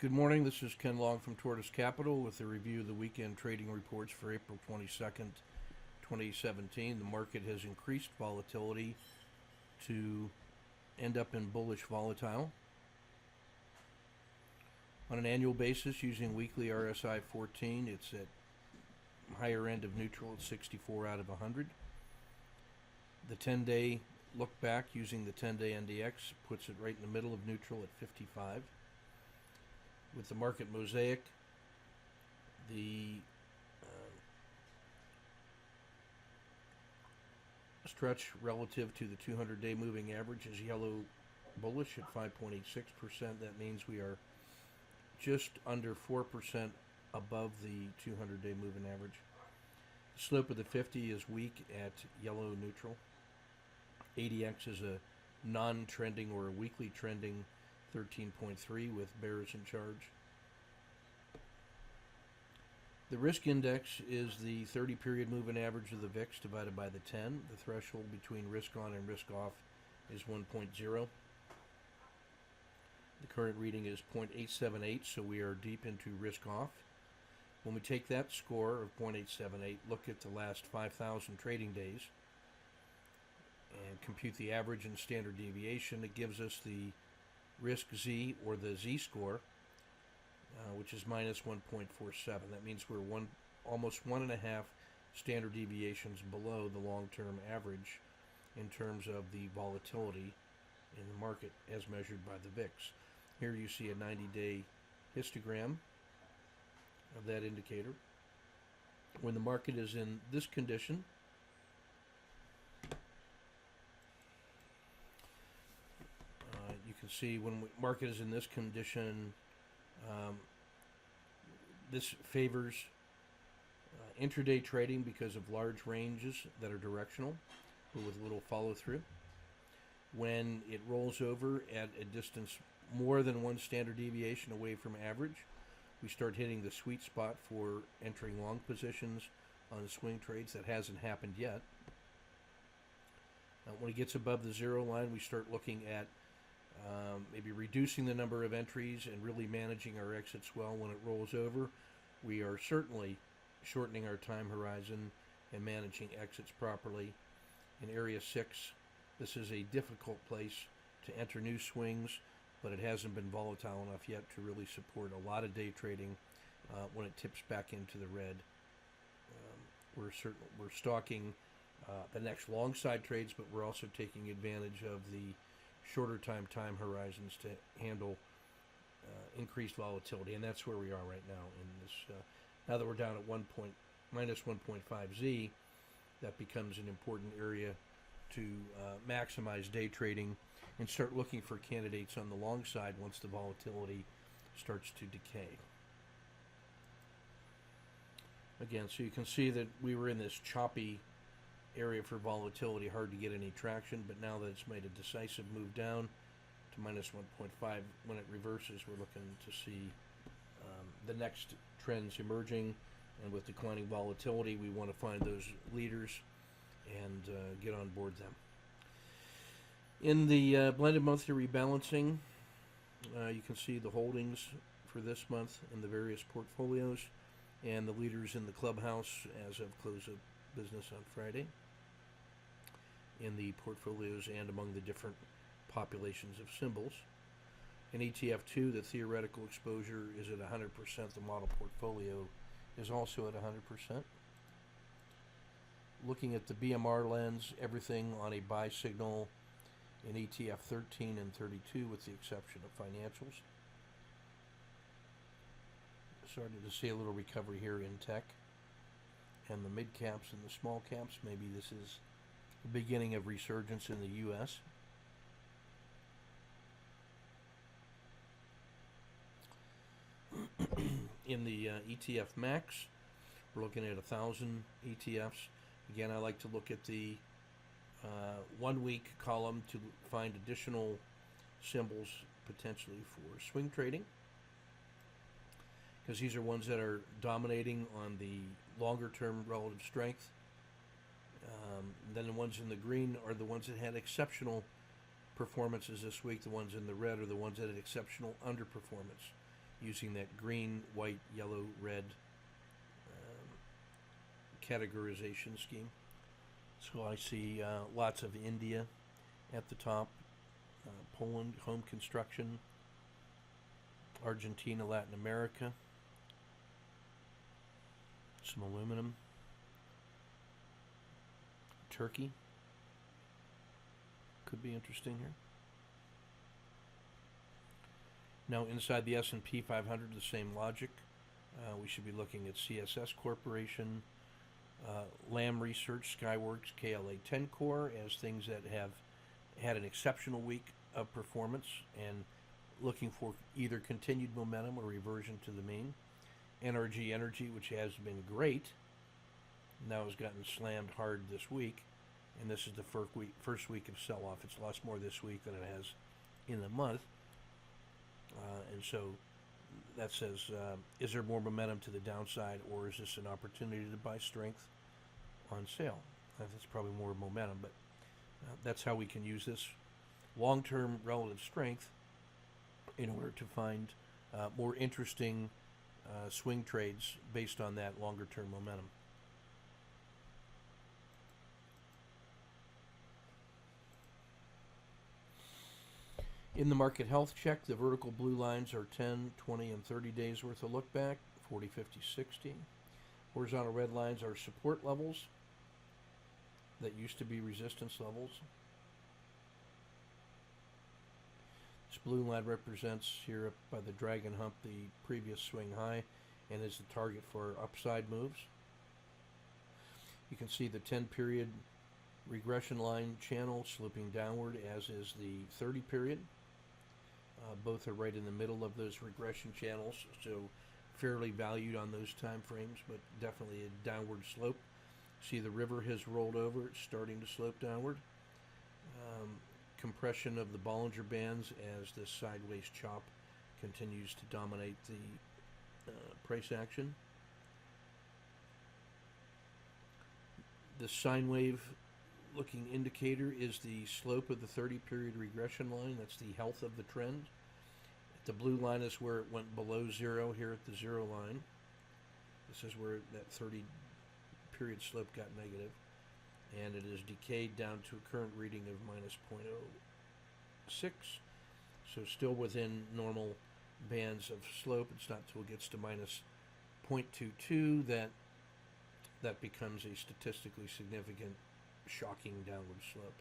Good morning. This is Ken Long from Tortoise Capital with a review of the weekend trading reports for April 22nd, 2017. The market has increased volatility to end up in bullish volatile. On an annual basis, using weekly RSI 14, it's at higher end of neutral at 64 out of 100. The 10-day look back using the 10-day NDX puts it right in the middle of neutral at 55. With the market mosaic, the stretch relative to the 200-day moving average is yellow bullish at 5.86%. That means we are just under 4% above the 200-day moving average. The slope of the 50 is weak at yellow neutral. ADX is a non-trending or a weekly trending 13.3 with bears in charge. The risk index is the 30-period moving average of the VIX divided by the 10. The threshold between risk on and risk off is 1.0. The current reading is 0.878, so we are deep into risk off. When we take that score of 0.878, look at the last 5,000 trading days, and compute the average and standard deviation, it gives us the risk Z, or the Z score, which is minus 1.47. That means we're almost 1.5 standard deviations below the long-term average in terms of the volatility in the market as measured by the VIX. Here you see a 90-day histogram of that indicator. When the market is in this condition, you can see when the market is in this condition, this favors intraday trading because of large ranges that are directional, but with little follow-through. When it rolls over at a distance more than one standard deviation away from average, we start hitting the sweet spot for entering long positions on the swing trades. That hasn't happened yet. When it gets above the zero line, we start looking at maybe reducing the number of entries and really managing our exits well. When it rolls over, we are certainly shortening our time horizon and managing exits properly. In Area 6, this is a difficult place to enter new swings, but it hasn't been volatile enough yet to really support a lot of day trading when it tips back into the red. We're stalking the next long side trades, but we're also taking advantage of the shorter time horizons to handle increased volatility, and that's where we are right now. In this, now that we're down at minus 1.5 Z, that becomes an important area to maximize day trading and start looking for candidates on the long side once the volatility starts to decay. Again, so you can see that we were in this choppy area for volatility, hard to get any traction, but now that it's made a decisive move down to minus 1.5, when it reverses, we're looking to see the next trends emerging, and with declining volatility, we want to find those leaders and get on board them. In the blended monthly rebalancing, you can see the holdings for this month in the various portfolios and the leaders in the clubhouse as of close of business on Friday in the portfolios and among the different populations of symbols. In ETF2, the theoretical exposure is at 100%. The model portfolio is also at 100%. Looking at the BMR lens, everything on a buy signal in ETF 13 and 32 with the exception of financials. Starting to see a little recovery here in tech and the mid caps and the small caps. Maybe this is the beginning of resurgence in the U.S. In the ETF Max, we're looking at 1,000 ETFs. Again, I like to look at the 1 week column to find additional symbols potentially for swing trading, because these are ones that are dominating on the longer term relative strength. Then the ones in the green are the ones that had exceptional performances this week. The ones in the red are the ones that had exceptional underperformance. using that green, white, yellow, red categorization scheme. So I see lots of India at the top, Poland, home construction, Argentina, Latin America, some aluminum, Turkey could be interesting here. Now inside the S&P 500, the same logic. We should be looking at CSS Corporation, Lam Research, Skyworks, KLA Tencor as things that have had an exceptional week of performance and looking for either continued momentum or reversion to the mean. NRG Energy, which has been great, now has gotten slammed hard this week, and this is the first week of sell-off. It's lost more this week than it has in the month, and so that says, is there more momentum to the downside, or is this an opportunity to buy strength on sale? That's probably more momentum, but that's how we can use this long-term relative strength in order to find more interesting swing trades based on that longer-term momentum. In the market health check, the vertical blue lines are 10, 20, and 30 days worth of look back, 40, 50, 60. Horizontal red lines are support levels that used to be resistance levels. This blue line represents here up by the dragon hump the previous swing high and is the target for upside moves. You can see the 10-period regression line channel sloping downward, as is the 30-period. Both are right in the middle of those regression channels, so fairly valued on those time frames, but definitely a downward slope. See, the river has rolled over. It's starting to slope downward. Compression of the Bollinger Bands as this sideways chop continues to dominate the price action. The sine wave looking indicator is the slope of the 30-period regression line. That's the health of the trend. The blue line is where it went below zero here at the zero line. This is where that 30-period slope got negative, and it is decayed down to a current reading of minus 0.06, so still within normal bands of slope. It's not till it gets to minus 0.22 that becomes a statistically significant, shocking downward slope.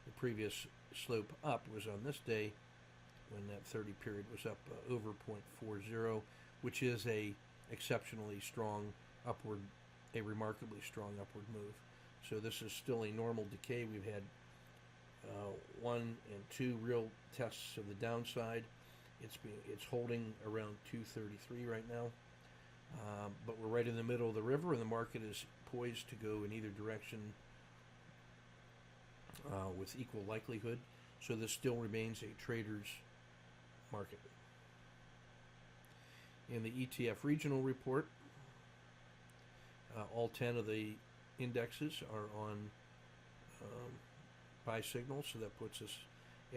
The previous slope up was on this day when that 30 period was up over 0.40, which is a exceptionally strong upward, a remarkably strong upward move. So this is still a normal decay. We've had 1 and 2 real tests of the downside. It's holding around 233 right now, but we're right in the middle of the river, and the market is poised to go in either direction with equal likelihood. So this still remains a trader's market. In the ETF regional report, all 10 of the indexes are on buy signals, so that puts us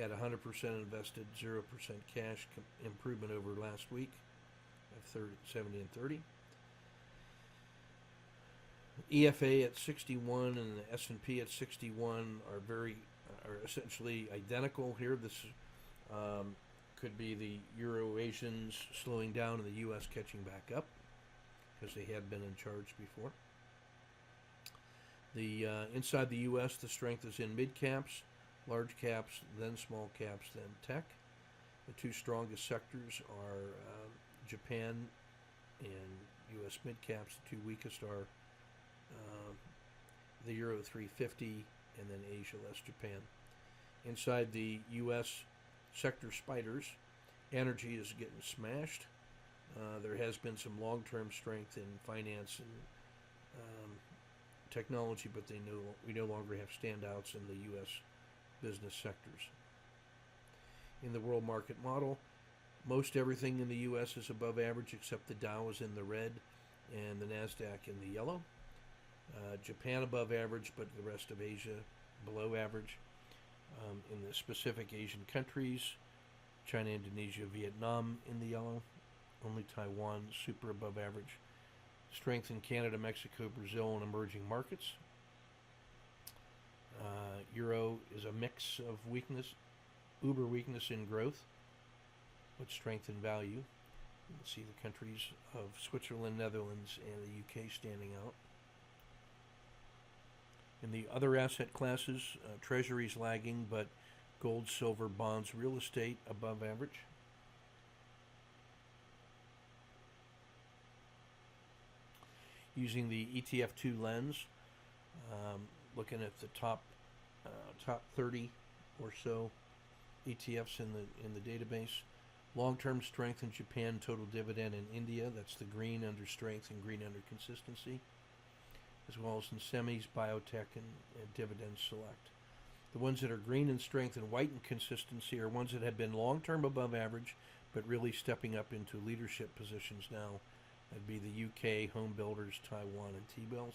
at 100% invested, 0% cash, improvement over last week of 70 and 30. EFA at 61 and the S&P at 61 are essentially identical here. This could be the Euro-Asians slowing down and the U.S. catching back up, because they had been in charge before. The inside the U.S., the strength is in mid caps, large caps, then small caps, then tech. The two strongest sectors are Japan and U.S. mid caps. The two weakest are the Euro 350 and then Asia less Japan. Inside the U.S. sector spiders, energy is getting smashed. There has been some long-term strength in finance and technology, but we no longer have standouts in the U.S. business sectors. In the world market model, most everything in the U.S. is above average except the Dow is in the red and the NASDAQ in the yellow. Japan above average, but the rest of Asia below average. In the specific Asian countries, China, Indonesia, Vietnam in the yellow, Only Taiwan super above average. Strength in Canada, Mexico, Brazil, and emerging markets. Euro is a mix of weakness, uber weakness in growth, but strength in value. You can see the countries of Switzerland, Netherlands, and the UK standing out. In the other asset classes, treasuries lagging, but gold, silver, bonds, real estate above average. Using the ETF2 lens, looking at the top 30 or so ETFs in the database. Long-term strength in Japan, total dividend in India. That's the green under strength and green under consistency, as well as in semis, biotech, and dividend select. The ones that are green in strength and white in consistency are ones that have been long-term above average, but really stepping up into leadership positions now. That'd be the UK, home builders, Taiwan, and T-bills.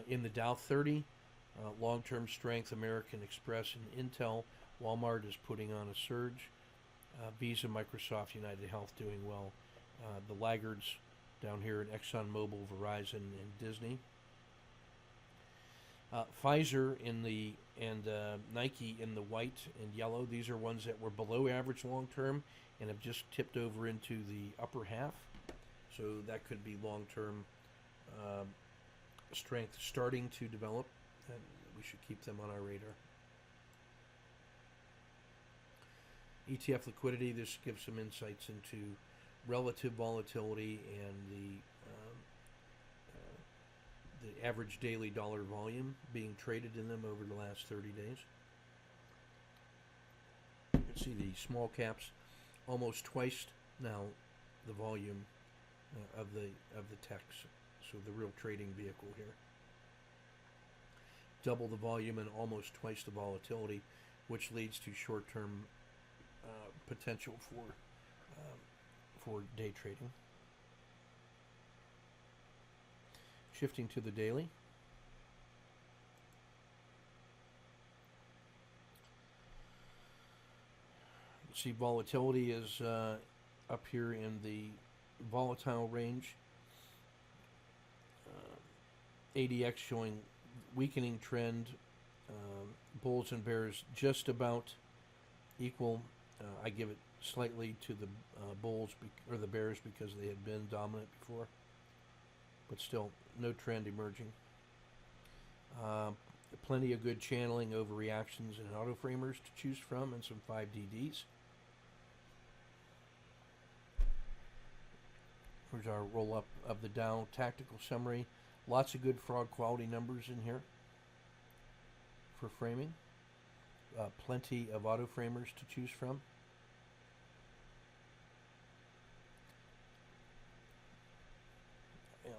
In the Dow 30, long-term strength, American Express and Intel. Walmart is putting on a surge. Visa, Microsoft, United Health doing well. The laggards down here at ExxonMobil, Verizon, and Disney. Pfizer and Nike in the white and yellow. These are ones that were below average long-term and have just tipped over into the upper half. So that could be long-term strength starting to develop, and we should keep them on our radar. ETF liquidity, this gives some insights into relative volatility and the average daily dollar volume being traded in them over the last 30 days. You can see the small caps almost twice now the volume of the techs, so the real trading vehicle here. Double the volume and almost twice the volatility, which leads to short-term potential for day trading. Shifting to the daily. See, volatility is up here in the volatile range. ADX showing weakening trend. Bulls and bears just about equal. I give it slightly to the bulls or the bears because they had been dominant before, but still no trend emerging. Plenty of good channeling over reactions and auto framers to choose from, and some 5DDs. Here's our roll up of the Dow tactical summary. Lots of good fraud quality numbers in here for framing. Plenty of auto framers to choose from.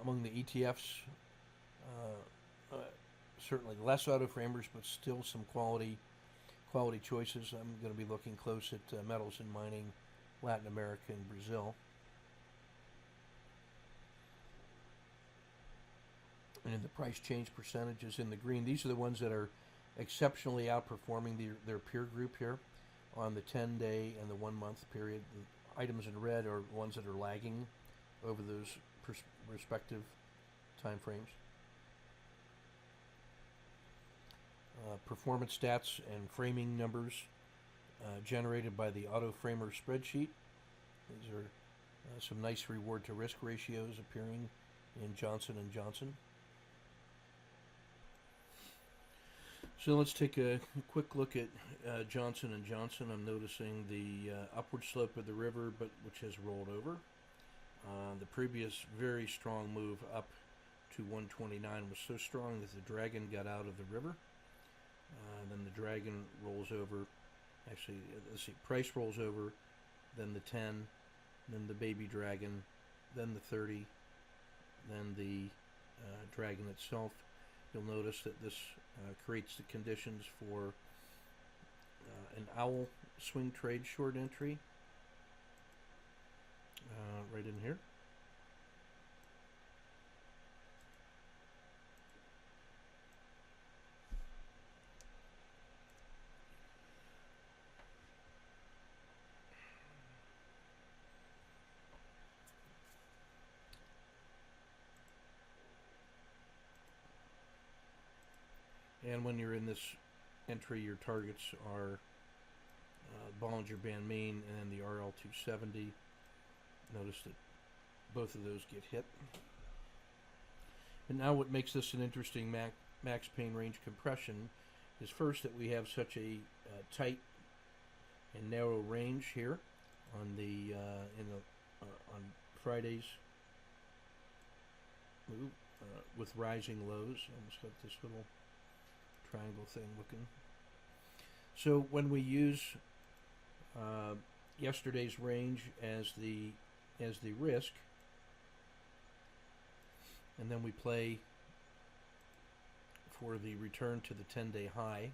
Among the ETFs, certainly less auto framers, but still some quality choices. I'm going to be looking close at metals and mining, Latin America, and Brazil. And in the price change percentages in the green, these are the ones that are exceptionally outperforming their peer group here on the 10-day and the 1-month period. The items in red are ones that are lagging over those respective time frames. Performance stats and framing numbers generated by the auto framer spreadsheet. These are some nice reward to risk ratios appearing in Johnson & Johnson. So let's take a quick look at Johnson & Johnson. I'm noticing the upward slope of the river, but which has rolled over. The previous very strong move up to 129 was so strong that the dragon got out of the river. Then the dragon rolls over. Actually, let's see, price rolls over, then the 10, then the baby dragon, then the 30, then the dragon itself. You'll notice that this creates the conditions for an owl swing trade short entry right in here. And when you're in this entry, your targets are Bollinger Band main and the RL270. Notice that both of those get hit. And now what makes this an interesting max pain range compression is first that we have such a tight and narrow range here on the on Friday's move with rising lows. Almost got this little triangle thing looking. So when we use yesterday's range as the risk, and then we play for the return to the 10-day high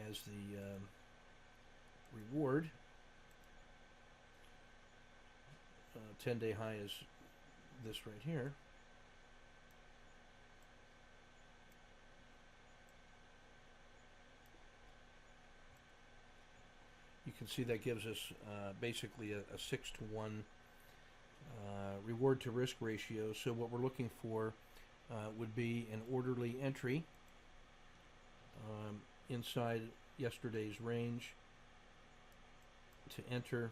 as the reward. 10-day high is this right here. You can see that gives us basically a 6-to-1 reward to risk ratio. So what we're looking for would be an orderly entry inside yesterday's range to enter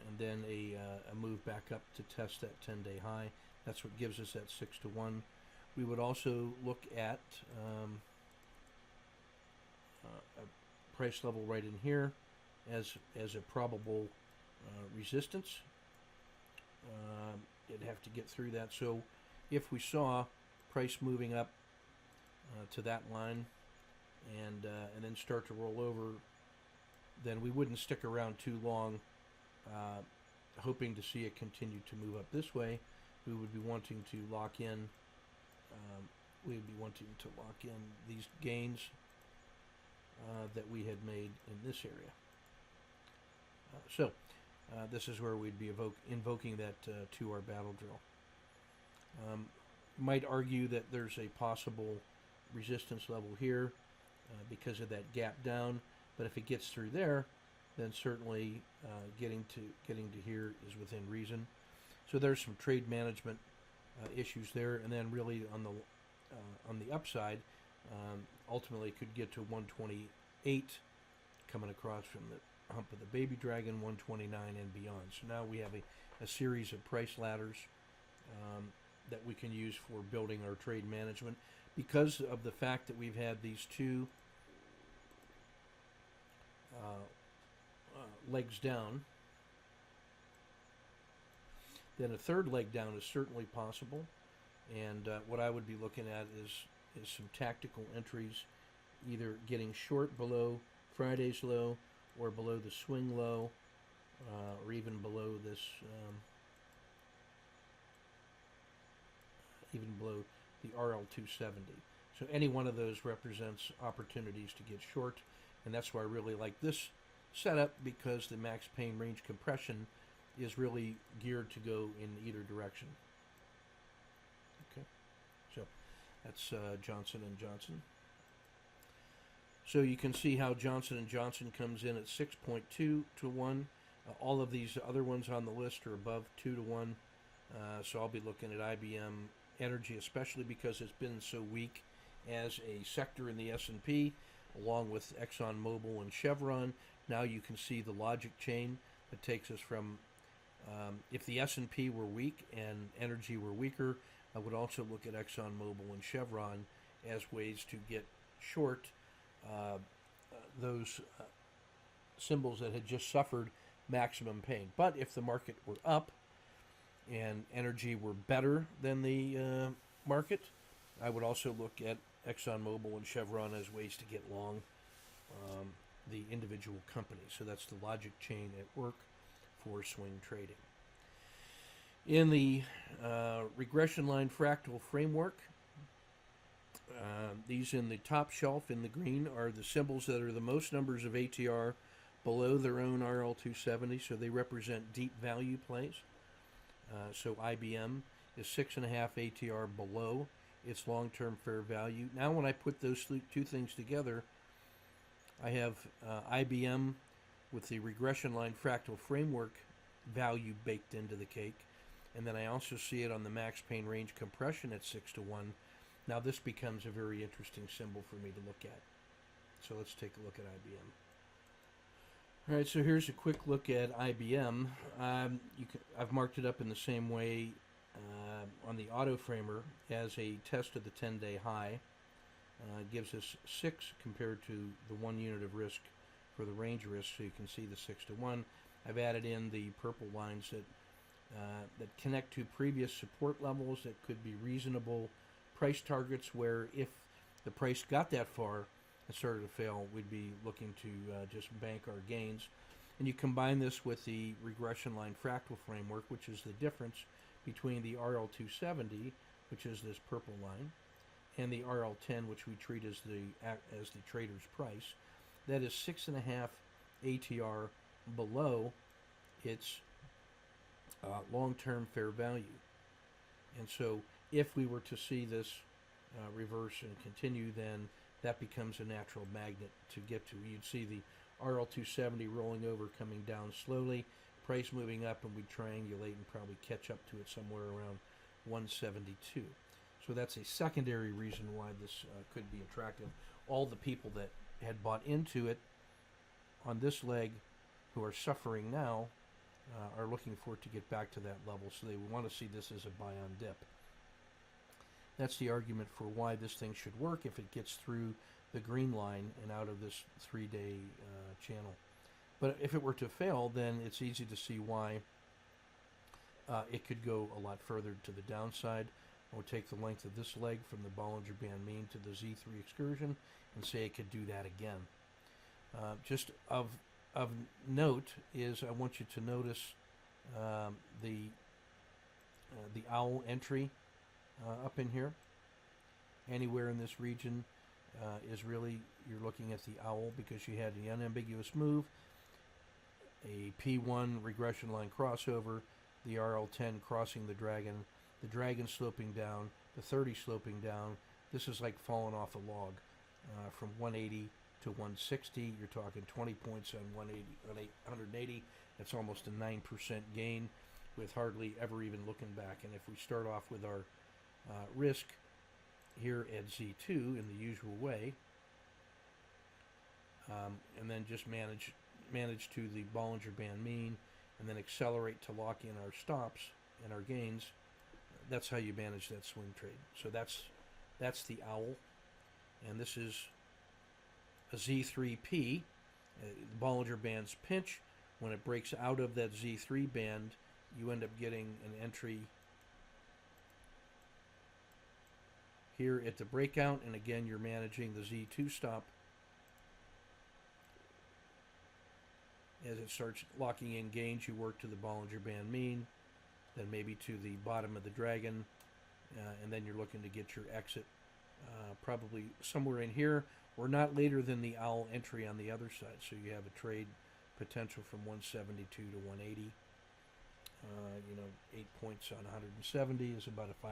and then a move back up to test that 10-day high. That's what gives us that 6-to-1. We would also look at a price level right in here as a probable resistance. It'd have to get through that. So if we saw price moving up to that line and then start to roll over, then we wouldn't stick around too long hoping to see it continue to move up this way. We would be wanting to lock in these gains that we had made in this area. So this is where we'd be invoking that 2-hour battle drill. Might argue that there's a possible resistance level here because of that gap down, but if it gets through there, then certainly getting to here is within reason. So there's some trade management issues there, and then really on the upside, ultimately could get to 128 coming across from the hump of the baby dragon, 129 and beyond. So now we have a series of price ladders that we can use for building our trade management. Because of the fact that we've had these two legs down, then a third leg down is certainly possible. And what I would be looking at is some tactical entries, either getting short below Friday's low or below the swing low, or even below this, even below the RL270. So any one of those represents opportunities to get short, and that's why I really like this setup, because the max pain range compression is really geared to go in either direction. Okay, so that's Johnson & Johnson. So you can see how Johnson & Johnson comes in at 6.2 to 1. All of these other ones on the list are above 2 to 1. So I'll be looking at IBM Energy, especially because it's been so weak as a sector in the S&P, along with ExxonMobil and Chevron. Now you can see the logic chain that takes us from, if the S&P were weak and energy were weaker, I would also look at ExxonMobil and Chevron as ways to get short those symbols that had just suffered maximum pain. But if the market were up and energy were better than the market, I would also look at ExxonMobil and Chevron as ways to get long the individual companies. So that's the logic chain at work for swing trading. In the regression line fractal framework, these in the top shelf in the green are the symbols that are the most numbers of ATR below their own RL270, so they represent deep value plays. So IBM is 6.5 ATR below its long-term fair value. Now when I put those two things together, I have IBM with the regression line fractal framework value baked into the cake. And then I also see it on the max pain range compression at 6 to 1. Now this becomes a very interesting symbol for me to look at. So let's take a look at IBM. All right, so here's a quick look at IBM. I've marked it up in the same way on the auto framer as a test of the 10-day high. Gives us 6 compared to the 1 unit of risk for the range risk, so you can see the 6 to 1. I've added in the purple lines that connect to previous support levels that could be reasonable price targets, where if the price got that far and started to fail, we'd be looking to just bank our gains. And you combine this with the regression line fractal framework, which is the difference between the RL270, which is this purple line, and the RL10, which we treat as the trader's price. That is 6.5 ATR below its long-term fair value. And so if we were to see this reverse and continue, then that becomes a natural magnet to get to. You'd see the RL270 rolling over, coming down slowly, price moving up, and we'd triangulate and probably catch up to it somewhere around 172. So that's a secondary reason why this could be attractive. All the people that had bought into it on this leg who are suffering now are looking for it to get back to that level, so they want to see this as a buy on dip. That's the argument for why this thing should work if it gets through the green line and out of this 3-day channel. But if it were to fail, then it's easy to see why it could go a lot further to the downside. We'll take the length of this leg from the Bollinger Band mean to the Z3 excursion and say it could do that again. Just of note is I want you to notice the owl entry up in here. Anywhere in this region is really, you're looking at the owl, because you had the unambiguous move, a P1 regression line crossover, the RL10 crossing the dragon sloping down, the 30 sloping down. This is like falling off a log from 180 to 160. You're talking 20 points on 180. That's almost a 9% gain with hardly ever even looking back. And if we start off with our risk here at Z2 in the usual way, and then just manage to the Bollinger Band mean, and then accelerate to lock in our stops and our gains, that's how you manage that swing trade. So that's the owl, and this is a Z3P, Bollinger Band's pinch. When it breaks out of that Z3 band, you end up getting an entry here at the breakout, and again you're managing the Z2 stop as it starts locking in gains. You work to the Bollinger Band mean, then maybe to the bottom of the dragon, and then you're looking to get your exit probably somewhere in here, or not later than the owl entry on the other side. So you have a trade potential from 172 to 180. 8 points on 170 is about a 5%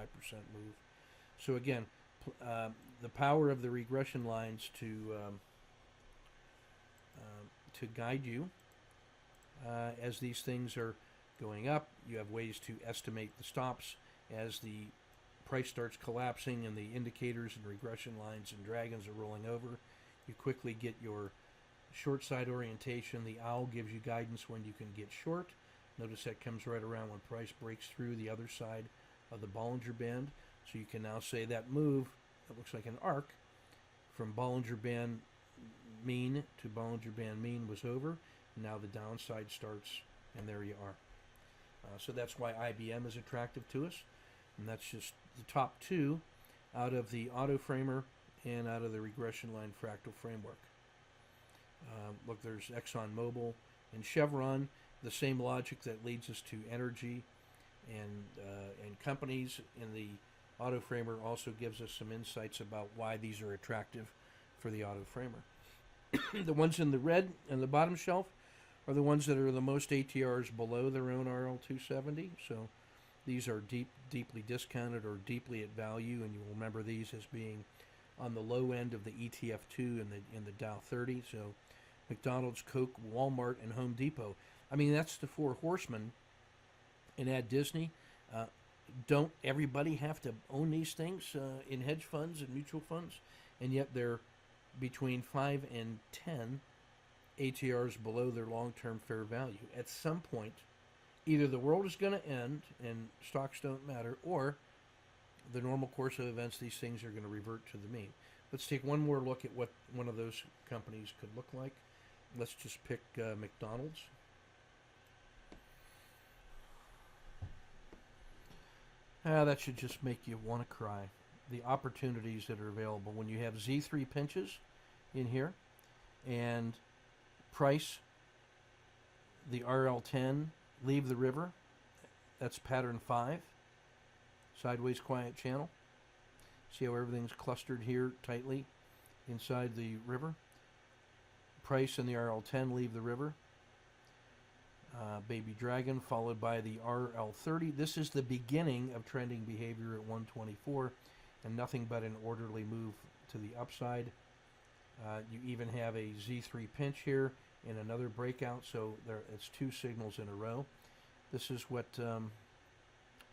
move. So again, the power of the regression lines to guide you as these things are going up. You have ways to estimate the stops as the price starts collapsing and the indicators and regression lines and dragons are rolling over. You quickly get your short side orientation. The owl gives you guidance when you can get short. Notice that comes right around when price breaks through the other side of the Bollinger Band. So you can now say that move, that looks like an arc, from Bollinger Band mean to Bollinger Band mean was over. Now the downside starts, and there you are. So that's why IBM is attractive to us. And that's just the top two out of the auto framer and out of the regression line fractal framework. Look, there's ExxonMobil and Chevron. The same logic that leads us to energy and companies in the auto framer also gives us some insights about why these are attractive for the auto framer. The ones in the red and the bottom shelf are the ones that are the most ATRs below their own RL270. So these are deeply discounted or deeply at value, and you'll remember these as being on the low end of the ETF2 in the Dow 30. So McDonald's, Coke, Walmart, and Home Depot. I mean, that's the four horsemen and add Disney. Uh, don't everybody have to own these things in hedge funds and mutual funds? And yet they're between 5 and 10 ATRs below their long-term fair value. At some point, either the world is going to end and stocks don't matter, or the normal course of events, these things are going to revert to the mean. Let's take one more look at what one of those companies could look like. Let's just pick McDonald's. That should just make you want to cry. The opportunities that are available when you have Z3 pinches in here and price the RL10, leave the river. That's pattern 5, sideways quiet channel. See how everything's clustered here tightly inside the river. Price and the RL10, leave the river. Baby Dragon, followed by the RL30. This is the beginning of trending behavior at 124, and nothing but an orderly move to the upside. You even have a Z3 pinch here and another breakout, so it's 2 signals in a row. This is what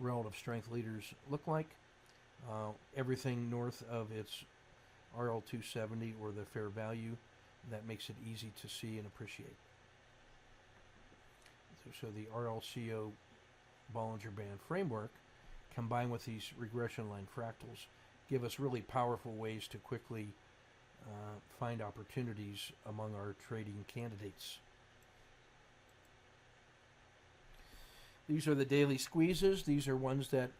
relative strength leaders look like. Everything north of its RL270 or the fair value, that makes it easy to see and appreciate. So the RLCO Bollinger Band framework, combined with these regression line fractals, give us really powerful ways to quickly find opportunities among our trading candidates. These are the daily squeezes. These are ones that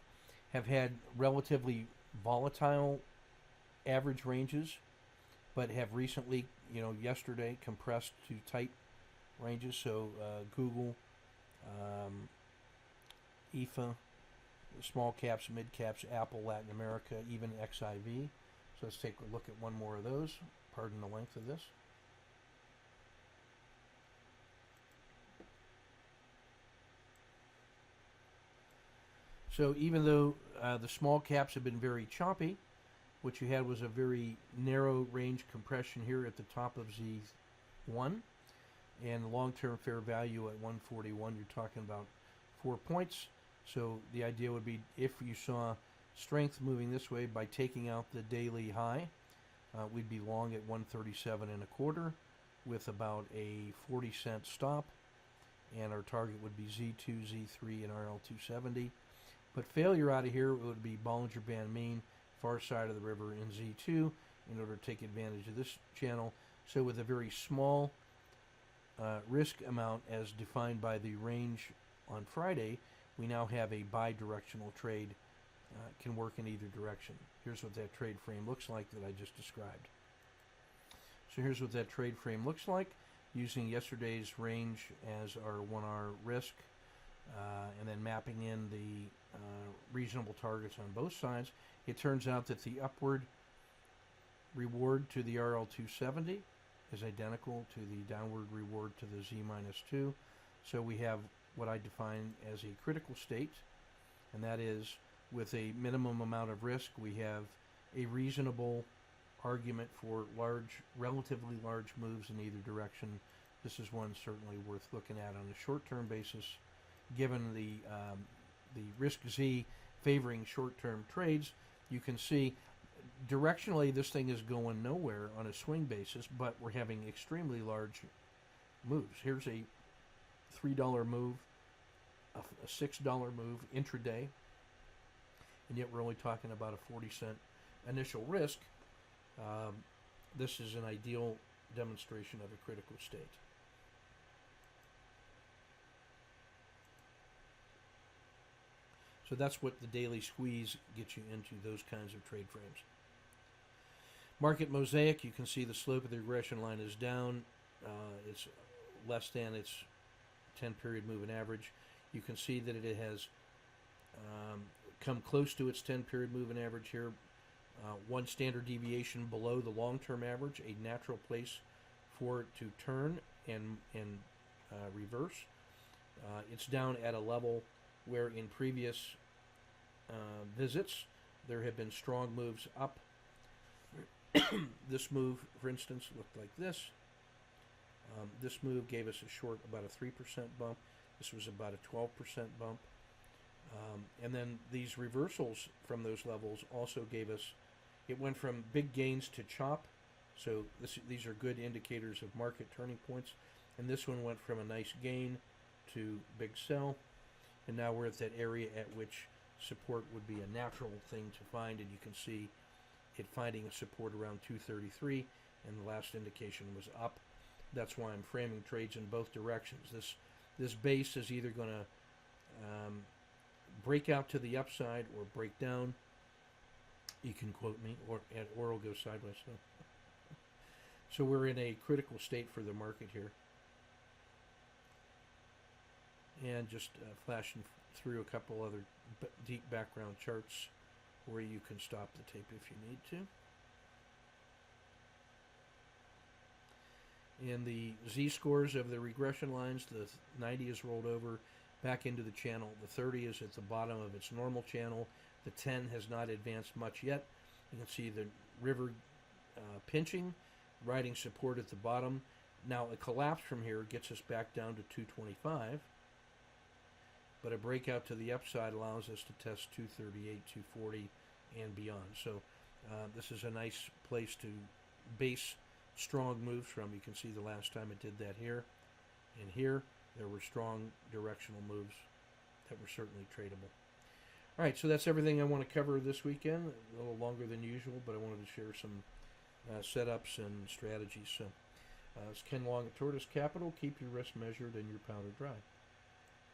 have had relatively volatile average ranges, but have recently, yesterday compressed to tight ranges. So Google, IFA, small caps, mid caps, Apple, Latin America, even XIV. So let's take a look at one more of those. Pardon the length of this. So even though the small caps have been very choppy, what you had was a very narrow range compression here at the top of Z1, and long-term fair value at 141, you're talking about 4 points. So the idea would be, if you saw strength moving this way by taking out the daily high, we'd be long at 137 and a quarter with about a 40-cent stop, and our target would be Z2, Z3, and RL270. But failure out of here would be Bollinger Band mean, far side of the river in Z2 in order to take advantage of this channel. So with a very small risk amount as defined by the range on Friday, we now have a bi-directional trade. Can work in either direction. Here's what that trade frame looks like that I just described. So here's what that trade frame looks like using yesterday's range as our 1R risk, and then mapping in the reasonable targets on both sides. It turns out that the upward reward to the RL270 is identical to the downward reward to the Z-2. So we have what I define as a critical state, and that is, with a minimum amount of risk, we have a reasonable argument for relatively large moves in either direction. This is one certainly worth looking at on a short-term basis, given the risk Z favoring short-term trades. You can see directionally this thing is going nowhere on a swing basis, but we're having extremely large moves. Here's a $3 move, a $6 move intraday, and yet we're only talking about a 40-cent initial risk. This is an ideal demonstration of a critical state. So that's what the daily squeeze gets you into, those kinds of trade frames. Market mosaic, you can see the slope of the regression line is down. It's less than its 10-period moving average. You can see that it has come close to its 10-period moving average here. One standard deviation below the long-term average, a natural place for it to turn and reverse. It's down at a level where in previous visits there have been strong moves up. This move, for instance, looked like this. This move gave us a short, about a 3% bump. This was about a 12% bump. And then these reversals from those levels also gave us, it went from big gains to chop. So these are good indicators of market turning points. And this one went from a nice gain to big sell. And now we're at that area at which support would be a natural thing to find. And you can see it finding a support around 233. And the last indication was up. That's why I'm framing trades in both directions. This base is either going to break out to the upside or break down. You can quote me, or it'll go sideways. So we're in a critical state for the market here. And just flashing through a couple other deep background charts where you can stop the tape if you need to. And the z-scores of the regression lines, the 90 is rolled over back into the channel. The 30 is at the bottom of its normal channel. The 10 has not advanced much yet. You can see the river pinching, riding support at the bottom. Now a collapse from here gets us back down to 225. But a breakout to the upside allows us to test 238, 240, and beyond. So this is a nice place to base strong moves from. You can see the last time it did that here. And here, there were strong directional moves that were certainly tradable. All right, so that's everything I want to cover this weekend. A little longer than usual, but I wanted to share some setups and strategies. So it's Ken Long at Tortoise Capital. Keep your risk measured and your powder dry.